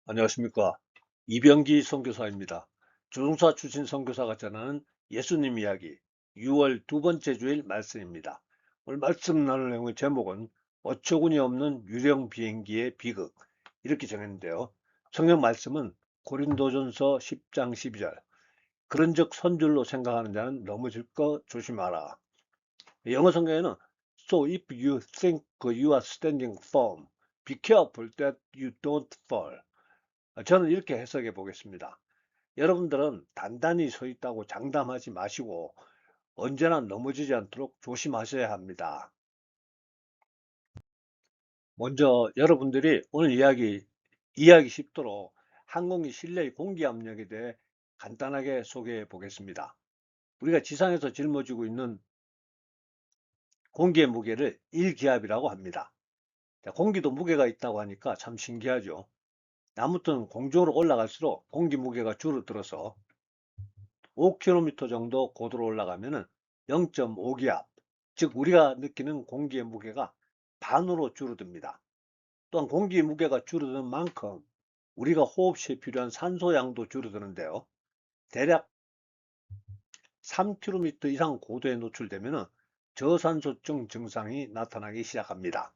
안녕하십니까. 이병기 선교사입니다. 조종사 출신 선교사가 전하는 예수님 이야기 6월 두 번째 주일 말씀입니다. 오늘 말씀 나눌 내용의 제목은 어처구니 없는 유령 비행기의 비극 이렇게 정했는데요. 성경 말씀은 고린도전서 10장 12절 그런즉 선줄로 생각하는 자는 넘어질 것 조심하라. 영어 성경에는 So if you think you are standing firm, be careful that you don't fall. 저는 이렇게 해석해 보겠습니다. 여러분들은 단단히 서 있다고 장담하지 마시고 언제나 넘어지지 않도록 조심하셔야 합니다. 먼저 여러분들이 오늘 이해하기 쉽도록 항공기 실내 공기 압력에 대해 간단하게 소개해 보겠습니다. 우리가 지상에서 짊어지고 있는 공기의 무게를 1기압이라고 합니다. 공기도 무게가 있다고 하니까 참 신기하죠. 아무튼 공중으로 올라갈수록 공기 무게가 줄어들어서 5km 정도 고도로 올라가면은 0.5기압, 즉 우리가 느끼는 공기의 무게가 반으로 줄어듭니다. 또한 공기의 무게가 줄어드는 만큼 우리가 호흡 시에 필요한 산소 양도 줄어드는데요. 대략 3km 이상 고도에 노출되면은 저산소증 증상이 나타나기 시작합니다.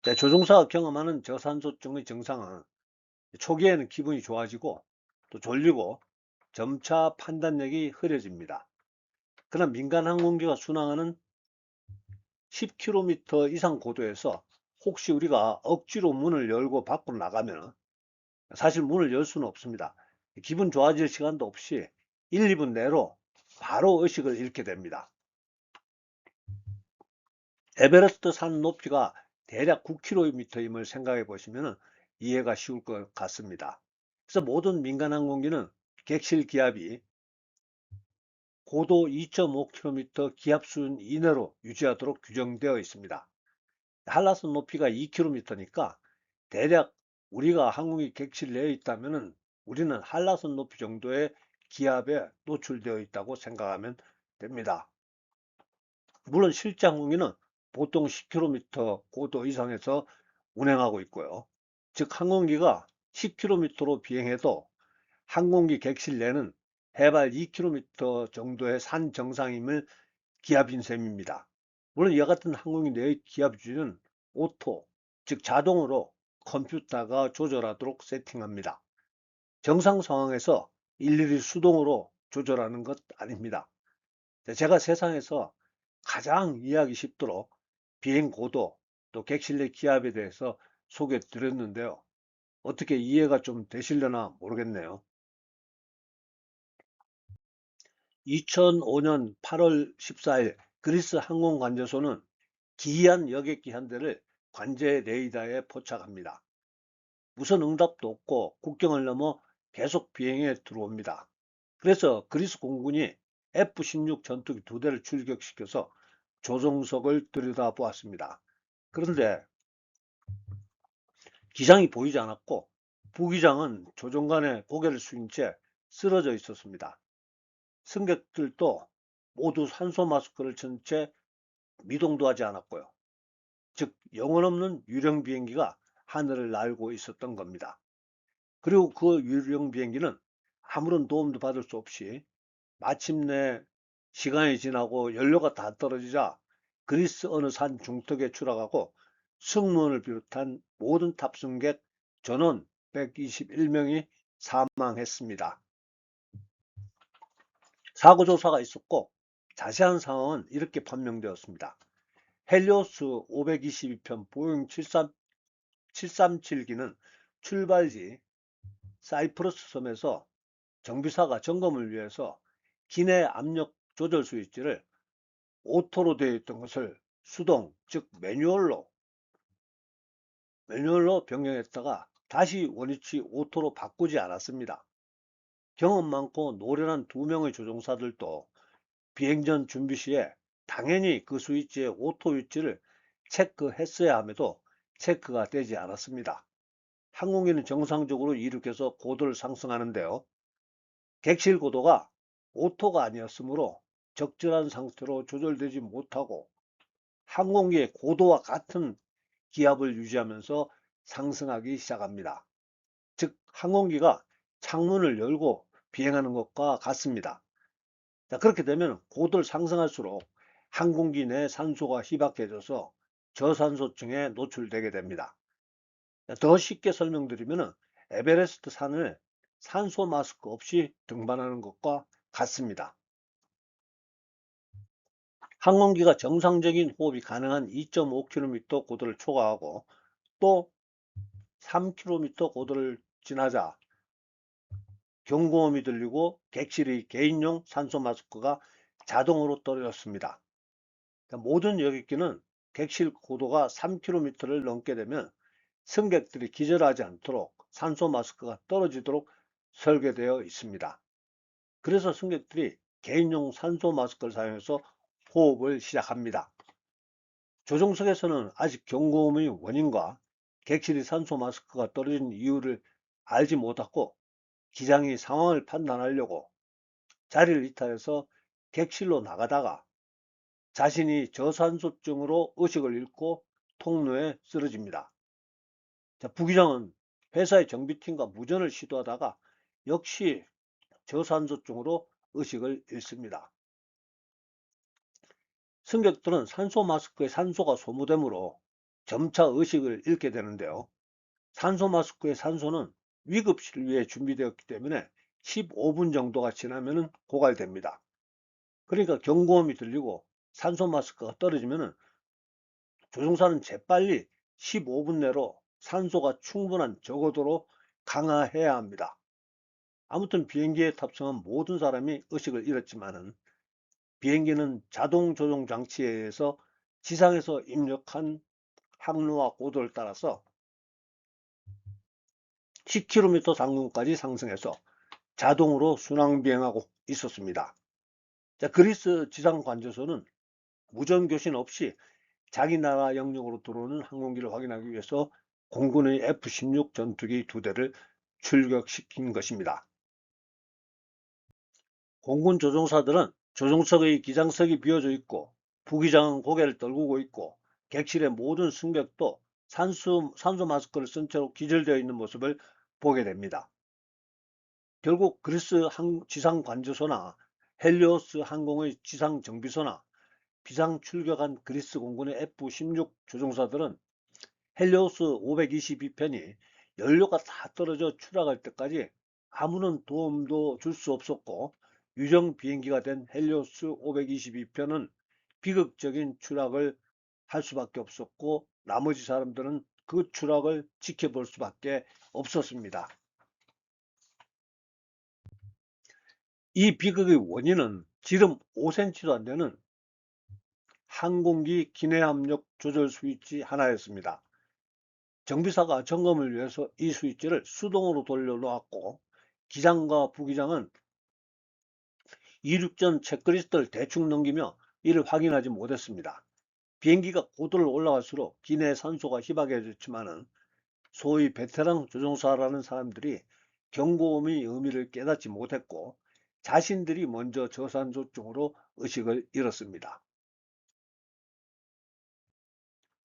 조종사가 경험하는 저산소증의 증상은 초기에는 기분이 좋아지고 또 졸리고 점차 판단력이 흐려집니다. 그러나 민간 항공기가 순항하는 10km 이상 고도에서 혹시 우리가 억지로 문을 열고 밖으로 나가면 사실 문을 열 수는 없습니다. 기분 좋아질 시간도 없이 1, 2분 내로 바로 의식을 잃게 됩니다. 에베레스트 산 높이가 대략 9km임을 생각해 보시면 이해가 쉬울 것 같습니다. 그래서 모든 민간 항공기는 객실 기압이 고도 2.5km 기압수준 이내로 유지하도록 규정되어 있습니다. 한라산 높이가 2km니까 대략 우리가 항공기 객실 내에 있다면 우리는 한라산 높이 정도의 기압에 노출되어 있다고 생각하면 됩니다. 물론 실제 항공기는 보통 10km 고도 이상에서 운행하고 있고요. 즉 항공기가 10km로 비행해도 항공기 객실 내는 해발 2km 정도의 산 정상임을 기압인 셈입니다. 물론 이와 같은 항공기 내의 기압 유지는 오토, 즉 자동으로 컴퓨터가 조절하도록 세팅합니다. 정상 상황에서 일일이 수동으로 조절하는 것 아닙니다. 제가 세상에서 가장 이해하기 쉽도록 비행 고도 또 객실 내 기압에 대해서 소개해 드렸는데요. 어떻게 이해가 좀 되시려나 모르겠네요. 2005년 8월 14일 그리스 항공관제소는 기이한 여객기 한 대를 관제 레이더에 포착합니다. 무선 응답도 없고 국경을 넘어 계속 비행에 들어옵니다. 그래서 그리스 공군이 F-16 전투기 두 대를 출격시켜서 조종석을 들여다보았습니다. 그런데 기장이 보이지 않았고 부기장은 조종관에 고개를 숙인 채 쓰러져 있었습니다. 승객들도 모두 산소 마스크를 쓴 채 미동도 하지 않았고요. 즉 영혼 없는 유령 비행기가 하늘을 날고 있었던 겁니다. 그리고 그 유령 비행기는 아무런 도움도 받을 수 없이 마침내 시간이 지나고 연료가 다 떨어지자 그리스 어느 산 중턱에 추락하고 승무원을 비롯한 모든 탑승객 전원 121명이 사망했습니다. 사고 조사가 있었고 자세한 상황은 이렇게 판명되었습니다. 헬리오스 522편 보잉 737기는 출발 시 사이프러스 섬에서 정비사가 점검을 위해서 기내 압력 조절 스위치를 오토로 되어 있던 것을 수동, 즉 매뉴얼로 변경했다가 다시 원위치 오토로 바꾸지 않았습니다. 경험 많고 노련한 두 명의 조종사들도 비행 전 준비 시에 당연히 그 스위치의 오토 위치를 체크했어야 함에도 체크가 되지 않았습니다. 항공기는 정상적으로 이륙해서 고도를 상승하는데요. 객실 고도가 오토가 아니었으므로 적절한 상태로 조절되지 못하고 항공기의 고도와 같은 기압을 유지하면서 상승하기 시작합니다. 즉 항공기가 창문을 열고 비행하는 것과 같습니다. 자, 그렇게 되면 고도를 상승할수록 항공기 내 산소가 희박해져서 저산소증에 노출되게 됩니다. 자, 더 쉽게 설명드리면 에베레스트 산을 산소 마스크 없이 등반하는 것과 같습니다. 항공기가 정상적인 호흡이 가능한 2.5km 고도를 초과하고 또 3km 고도를 지나자 경고음이 들리고 객실의 개인용 산소 마스크가 자동으로 떨어졌습니다. 모든 여객기는 객실 고도가 3km를 넘게 되면 승객들이 기절하지 않도록 산소 마스크가 떨어지도록 설계되어 있습니다. 그래서 승객들이 개인용 산소 마스크를 사용해서 호흡을 시작합니다. 조종석에서는 아직 경고음의 원인과 객실의 산소 마스크가 떨어진 이유를 알지 못하고 기장이 상황을 판단하려고 자리를 이탈해서 객실로 나가다가 자신이 저산소증으로 의식을 잃고 통로에 쓰러집니다. 자, 부기장은 회사의 정비팀과 무전을 시도하다가 역시 저산소증으로 의식을 잃습니다. 승객들은 산소 마스크에 산소가 소모되므로 점차 의식을 잃게 되는데요. 산소 마스크의 산소는 위급시를 위해 준비되었기 때문에 15분 정도가 지나면 고갈됩니다. 그러니까 경고음이 들리고 산소 마스크가 떨어지면 조종사는 재빨리 15분 내로 산소가 충분한 저고도로 강화해야 합니다. 아무튼 비행기에 탑승한 모든 사람이 의식을 잃었지만은 비행기는 자동 조종 장치에 의해서 지상에서 입력한 항로와 고도를 따라서 10km 상공까지 상승해서 자동으로 순항 비행하고 있었습니다. 자, 그리스 지상관제소는 무전 교신 없이 자기 나라 영역으로 들어오는 항공기를 확인하기 위해서 공군의 F-16 전투기 2대를 출격시킨 것입니다. 공군 조종사들은 조종석의 기장석이 비어져 있고 부기장은 고개를 떨구고 있고 객실의 모든 승객도 산소 마스크를 쓴 채로 기절되어 있는 모습을 보게 됩니다. 결국 그리스 지상관제소나 헬리오스 항공의 지상정비소나 비상 출격한 그리스 공군의 F-16 조종사들은 헬리오스 522편이 연료가 다 떨어져 추락할 때까지 아무런 도움도 줄 수 없었고 유령 비행기가 된 헬리오스 522편은 비극적인 추락을 할 수밖에 없었고 나머지 사람들은 그 추락을 지켜볼 수밖에 없었습니다. 이 비극의 원인은 지름 5cm도 안 되는 항공기 기내압력 조절 스위치 하나였습니다. 정비사가 점검을 위해서 이 스위치를 수동으로 돌려놓았고 기장과 부기장은 이륙전 체크리스트를 대충 넘기며 이를 확인하지 못했습니다. 비행기가 고도를 올라갈수록 기내 산소가 희박해졌지만은 소위 베테랑 조종사라는 사람들이 경고음의 의미를 깨닫지 못했고 자신들이 먼저 저산소증으로 의식을 잃었습니다.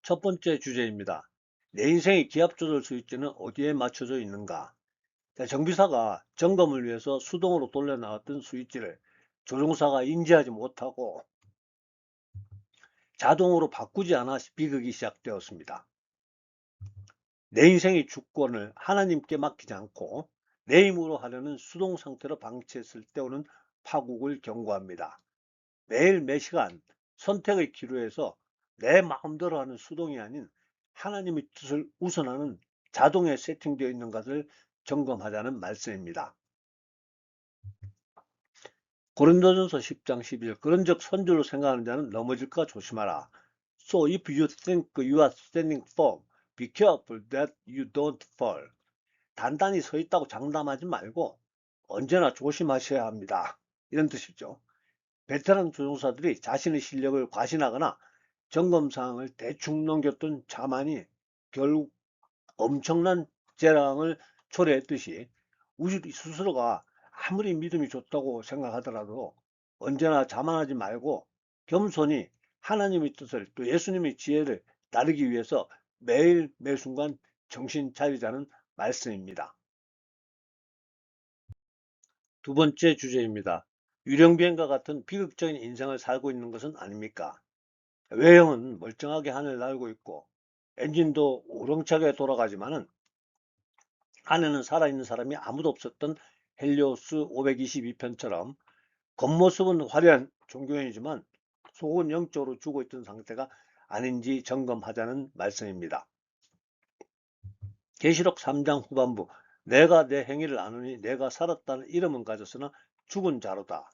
첫 번째 주제입니다. 내 인생의 기압 조절 스위치는 어디에 맞춰져 있는가? 정비사가 점검을 위해서 수동으로 돌려나왔던 스위치를 조종사가 인지하지 못하고 자동으로 바꾸지 않아 비극이 시작되었습니다. 내 인생의 주권을 하나님께 맡기지 않고 내 힘으로 하려는 수동 상태로 방치했을 때 오는 파국을 경고합니다. 매일 매 시간 선택의 기로에서 내 마음대로 하는 수동이 아닌 하나님의 뜻을 우선하는 자동에 세팅되어 있는 것을 점검하자는 말씀입니다. 고린도전서 10장 12절 그런즉 선줄로 생각하는 자는 넘어질까 조심하라. So if you think you are standing firm, be careful that you don't fall. 단단히 서 있다고 장담하지 말고 언제나 조심하셔야 합니다. 이런 뜻이죠. 베테랑 조종사들이 자신의 실력을 과신하거나 점검사항을 대충 넘겼던 자만이 결국 엄청난 재앙을 초래했듯이 우리 스스로가 아무리 믿음이 좋다고 생각하더라도 언제나 자만하지 말고 겸손히 하나님의 뜻을 또 예수님의 지혜를 따르기 위해서 매일 매 순간 정신 차리자는 말씀입니다. 두 번째 주제입니다. 유령비행과 같은 비극적인 인생을 살고 있는 것은 아닙니까? 외형은 멀쩡하게 하늘 날고 있고 엔진도 우렁차게 돌아가지만은 안에는 살아있는 사람이 아무도 없었던 헬리오스 522편처럼 겉모습은 화려한 종교인이지만 속은 영적으로 죽어 있던 상태가 아닌지 점검하자는 말씀입니다. 계시록 3장 후반부 내가 내 행위를 아느니 내가 살았다는 이름은 가졌으나 죽은 자로다.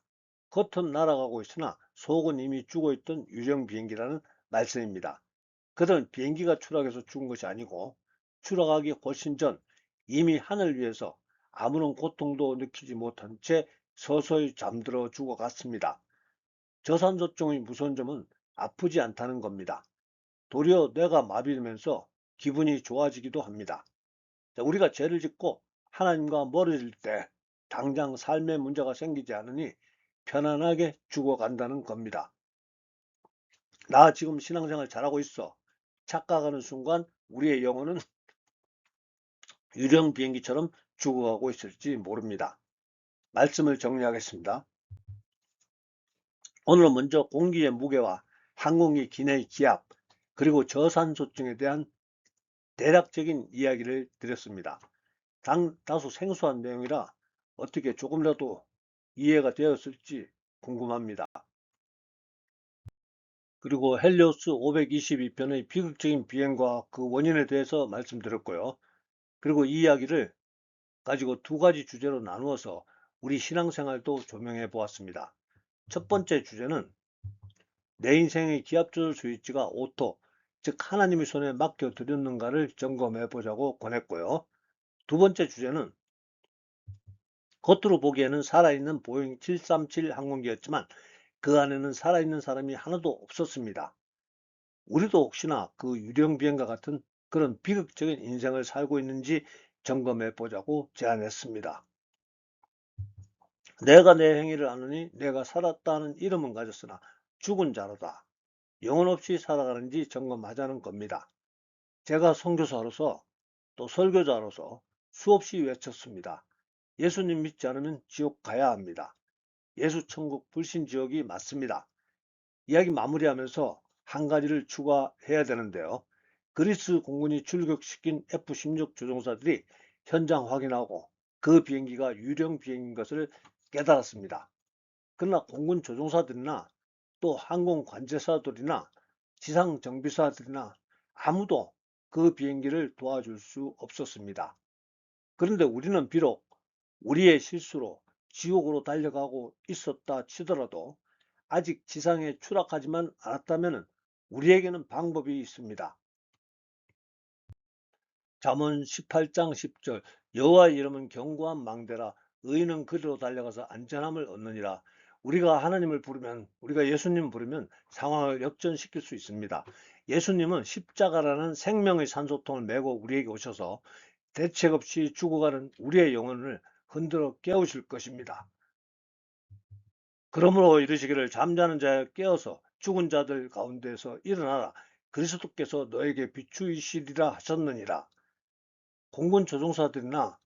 겉은 날아가고 있으나 속은 이미 죽어있던 유령 비행기라는 말씀입니다. 그들은 비행기가 추락해서 죽은 것이 아니고 추락하기 훨씬 전 이미 하늘 위에서 아무런 고통도 느끼지 못한 채 서서히 잠들어 죽어갔습니다. 저산소증의 무서운 점은 아프지 않다는 겁니다. 도리어 뇌가 마비되면서 기분이 좋아지기도 합니다. 우리가 죄를 짓고 하나님과 멀어질 때 당장 삶의 문제가 생기지 않으니 편안하게 죽어간다는 겁니다. 나 지금 신앙생활 잘하고 있어. 착각하는 순간 우리의 영혼은 유령 비행기처럼 죽어가고 있을지 모릅니다. 말씀을 정리하겠습니다. 오늘은 먼저 공기의 무게와 항공기 기내의 기압, 그리고 저산소증에 대한 대략적인 이야기를 드렸습니다. 다소 생소한 내용이라 어떻게 조금이라도 이해가 되었을지 궁금합니다. 그리고 헬리오스 522편의 비극적인 비행과 그 원인에 대해서 말씀드렸고요. 그리고 이 이야기를 가지고 두 가지 주제로 나누어서 우리 신앙생활도 조명해 보았습니다. 첫 번째 주제는 내 인생의 기압조절 스위치가 오토, 즉 하나님의 손에 맡겨드렸는가를 점검해 보자고 권했고요. 두 번째 주제는 겉으로 보기에는 살아있는 보잉 737 항공기였지만 그 안에는 살아있는 사람이 하나도 없었습니다. 우리도 혹시나 그 유령 비행과 같은 그런 비극적인 인생을 살고 있는지 점검해 보자고 제안했습니다. 내가 내 행위를 아느니 내가 살았다는 이름은 가졌으나 죽은 자로다. 영혼 없이 살아가는지 점검하자는 겁니다. 제가 선교사로서 또 설교자로서 수없이 외쳤습니다. 예수님 믿지 않으면 지옥 가야 합니다. 예수 천국 불신 지옥이 맞습니다. 이야기 마무리하면서 한 가지를 추가해야 되는데요. 그리스 공군이 출격시킨 F-16 조종사들이 현장 확인하고 그 비행기가 유령 비행인 것을 깨달았습니다. 그러나 공군 조종사들이나 또 항공 관제사들이나 지상 정비사들이나 아무도 그 비행기를 도와줄 수 없었습니다. 그런데 우리는 비록 우리의 실수로 지옥으로 달려가고 있었다 치더라도 아직 지상에 추락하지만 않았다면 우리에게는 방법이 있습니다. 잠언 18장 10절 여호와의 이름은 견고한 망대라 의인은 그리로 달려가서 안전함을 얻느니라. 우리가 하나님을 부르면 우리가 예수님 부르면 상황을 역전시킬 수 있습니다. 예수님은 십자가라는 생명의 산소통을 메고 우리에게 오셔서 대책 없이 죽어가는 우리의 영혼을 흔들어 깨우실 것입니다. 그러므로 이르시기를 잠자는 자여 깨어서 죽은 자들 가운데서 일어나라. 그리스도께서 너에게 비추이시리라 하셨느니라. 공군 조종사들이나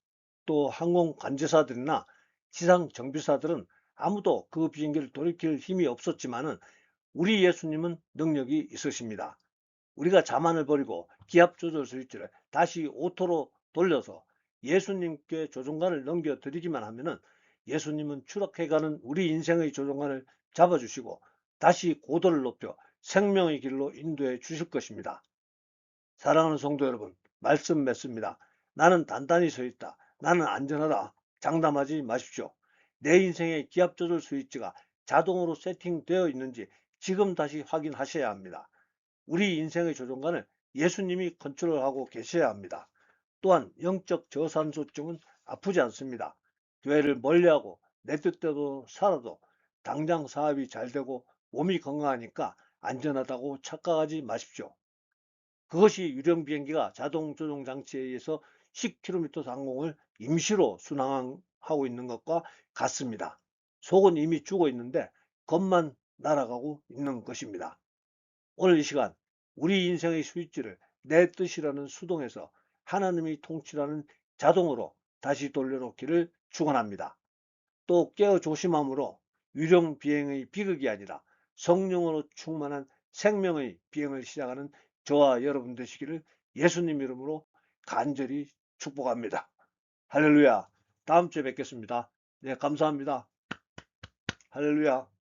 또 항공 관제사들이나 지상 정비사들은 아무도 그 비행기를 돌이킬 힘이 없었지만은 우리 예수님은 능력이 있으십니다. 우리가 자만을 버리고 기압 조절 스위치를 다시 오토로 돌려서 예수님께 조종관을 넘겨드리기만 하면은 예수님은 추락해가는 우리 인생의 조종관을 잡아주시고 다시 고도를 높여 생명의 길로 인도해 주실 것입니다. 사랑하는 성도 여러분, 말씀 맺습니다. 나는 단단히 서 있다. 나는 안전하다. 장담하지 마십시오. 내 인생의 기압 조절 스위치가 자동으로 세팅되어 있는지 지금 다시 확인하셔야 합니다. 우리 인생의 조종관을 예수님이 컨트롤하고 계셔야 합니다. 또한 영적 저산소증은 아프지 않습니다. 교회를 멀리하고 내 뜻대로 살아도 당장 사업이 잘 되고 몸이 건강하니까 안전하다고 착각하지 마십시오. 그것이 유령 비행기가 자동 조종 장치에 의해서 10km 상공을 임시로 순항하고 있는 것과 같습니다. 속은 이미 죽어 있는데 겉만 날아가고 있는 것입니다. 오늘 이 시간 우리 인생의 스위치를 내 뜻이라는 수동에서 하나님이 통치라는 자동으로 다시 돌려놓기를 축원합니다. 또 깨어 조심함으로 유령 비행의 비극이 아니라 성령으로 충만한 생명의 비행을 시작하는 저와 여러분 되시기를 예수님 이름으로 간절히 축복합니다. 할렐루야. 다음 주에 뵙겠습니다. 네, 감사합니다. 할렐루야.